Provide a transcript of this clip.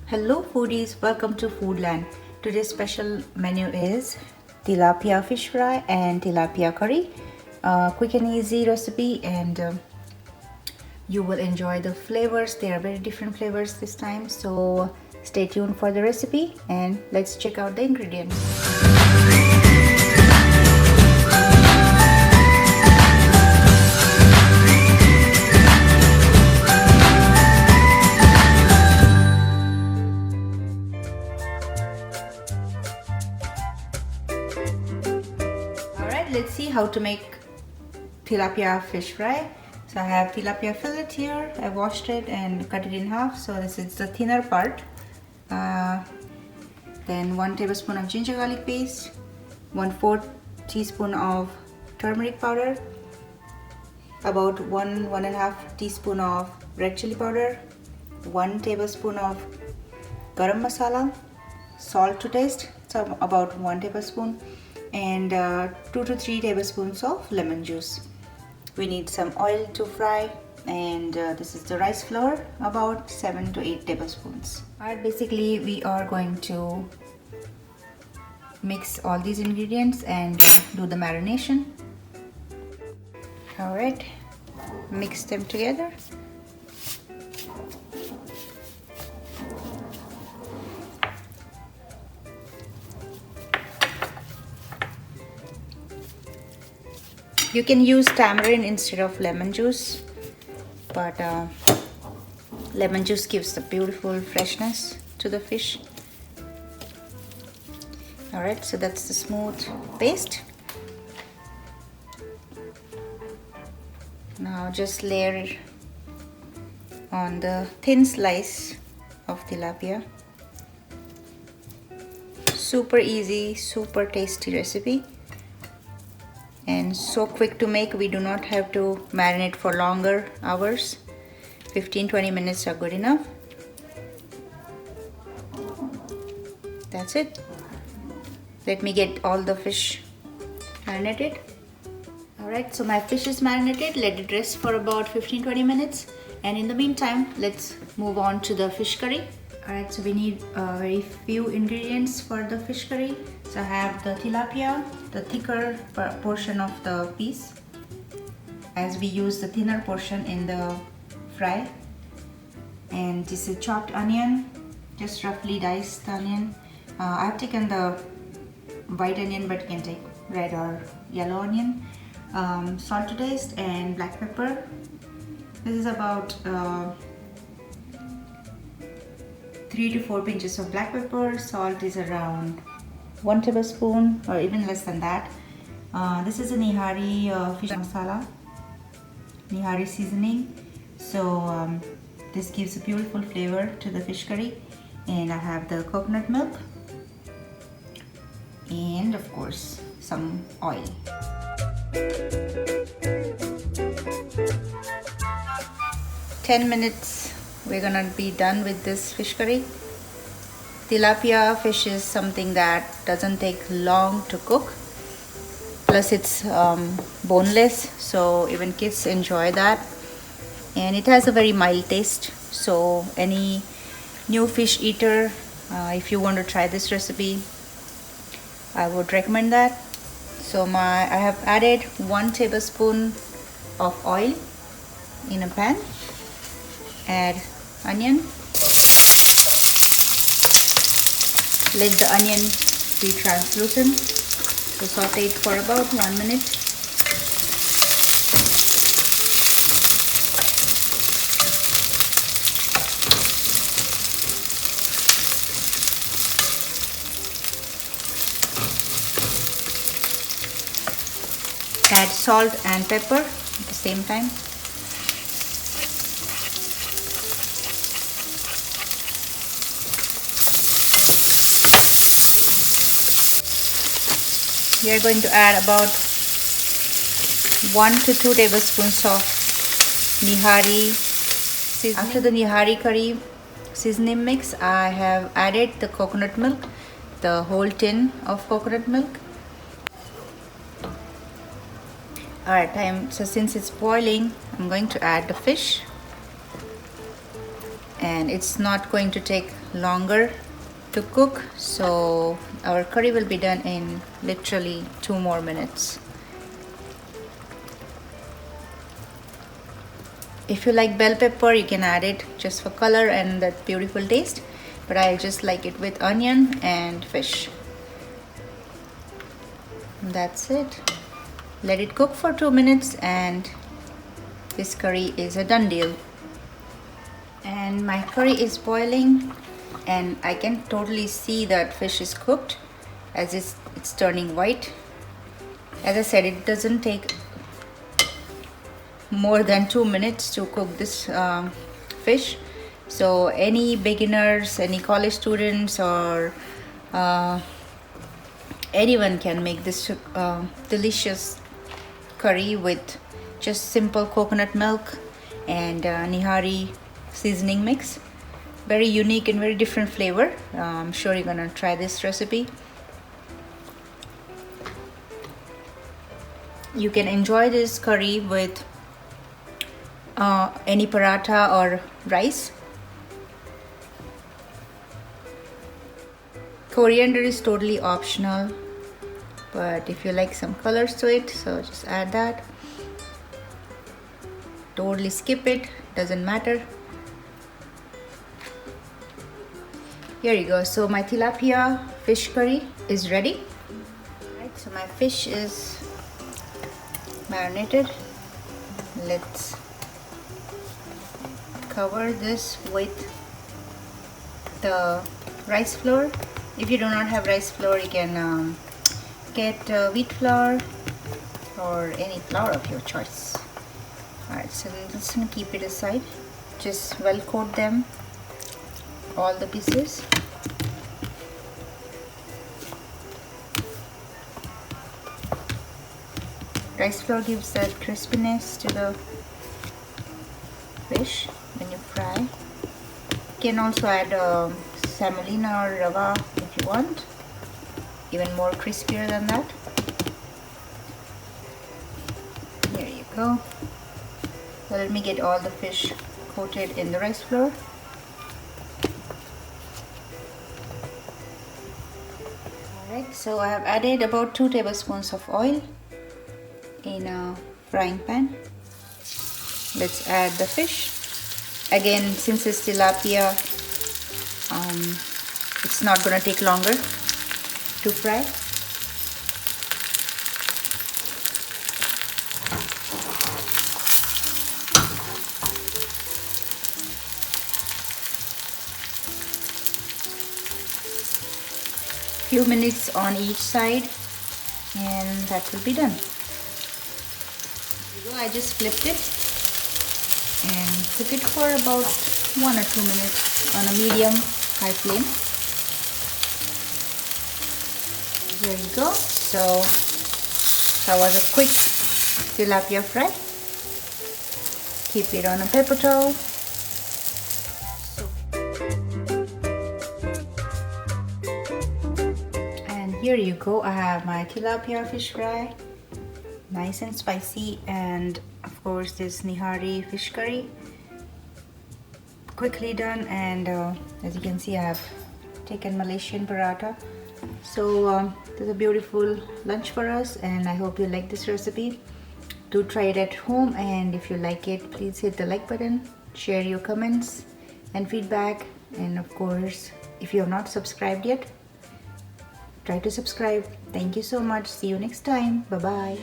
Hello foodies, welcome to Foodland. Today's special menu is tilapia fish fry and tilapia curry. Quick and easy recipe, and you will enjoy the flavors. They are very different flavors this time, so stay tuned for the recipe and let's check out the ingredients. Let's see how to make tilapia fish fry. So I have tilapia fillet here. I washed it and cut it in half. So this is the thinner part. Then 1 tablespoon of ginger garlic paste, 1/4 teaspoon of turmeric powder, about 1.5 teaspoon of red chili powder, 1 tablespoon of garam masala, salt to taste, so about 1 tablespoon, and 2 to 3 tablespoons of lemon juice. We need some oil to fry, and this is the rice flour, about 7 to 8 tablespoons. Alright, basically we are going to mix all these ingredients and do the marination. Alright, mix them together. You can use tamarind instead of lemon juice, but lemon juice gives the beautiful freshness to the fish. Alright, so that's the smooth paste. Now just layer it on the thin slice of tilapia. Super easy, super tasty recipe. And so quick to make. We do not have to marinate for longer hours. 15-20 minutes are good enough. That's it. Let me get all the fish marinated. Alright, so my fish is marinated. Let it rest for about 15-20 minutes. And in the meantime, let's move on to the fish curry. Alright, so we need very few ingredients for the fish curry. So I have the tilapia, the thicker portion of the piece, as we use the thinner portion in the fry. And this is chopped onion, just roughly diced onion. I have taken the white onion, but you can take red or yellow onion. Salt to taste and black pepper. This is about 3 to 4 pinches of black pepper. Salt is around 1 tablespoon or even less than that. This is a Nihari fish masala, Nihari seasoning. So this gives a beautiful flavor to the fish curry. And I have the coconut milk and of course some oil. "10 minutes we're gonna be done with this fish curry. Tilapia fish is something that doesn't take long to cook. Plus it's boneless, so even kids enjoy that. And it has a very mild taste. So any new fish eater, if you want to try this recipe, I would recommend that. So I have added 1 tablespoon of oil in a pan. Add onion. Let the onion be translucent. So saute it for about 1 minute. Add salt and pepper at the same time. We are going to add about 1 to 2 tablespoons of Nihari seasoning. After the Nihari curry seasoning mix, I have added the coconut milk. the whole tin of coconut milk. Alright, so since it's boiling, I'm going to add the fish, and it's not going to take longer to cook, so our curry will be done in literally 2 more minutes. If you like bell pepper, you can add it just for color and that beautiful taste, but I just like it with onion and fish. That's it. Let it cook for 2 minutes and this curry is a done deal. And my curry is boiling and I can totally see that fish is cooked as it's turning white. As I said, it doesn't take more than 2 minutes to cook this fish. So any beginners, any college students, or anyone can make this delicious curry with just simple coconut milk and Nihari seasoning mix. Very unique and very different flavor. I'm sure you're gonna try this recipe. You can enjoy this curry with any paratha or rice. Coriander is totally optional, but if you like some colors to it, so just add that. Totally skip it, doesn't matter. Here you go. So my tilapia fish curry is ready. Right, so my fish is marinated. Let's cover this with the rice flour. If you do not have rice flour, you can get wheat flour or any flour of your choice. Alright, so I'm just gonna keep it aside. Just well coat them, all the pieces. Rice flour gives that crispiness to the fish when you fry. You can also add semolina or rava if you want, even more crispier than that. There you go. So let me get all the fish coated in the rice flour. Alright, so I have added about 2 tablespoons of oil in a frying pan. Let's add the fish. Again, since it's tilapia, it's not gonna take longer to fry. Few minutes on each side and that will be done. I just flipped it and cook it for about 1 or 2 minutes on a medium high flame. There you go. So that was a quick tilapia fry. Keep it on a paper towel. And here you go. I have my tilapia fish fry. Nice and spicy, and of course this Nihari fish curry, quickly done. And as you can see, I have taken Malaysian paratha. So this is a beautiful lunch for us, and I hope you like this recipe. Do try it at home, and if you like it, please hit the like button, share your comments and feedback, and of course if you have not subscribed yet, try to subscribe. Thank you so much. See you next time. Bye bye.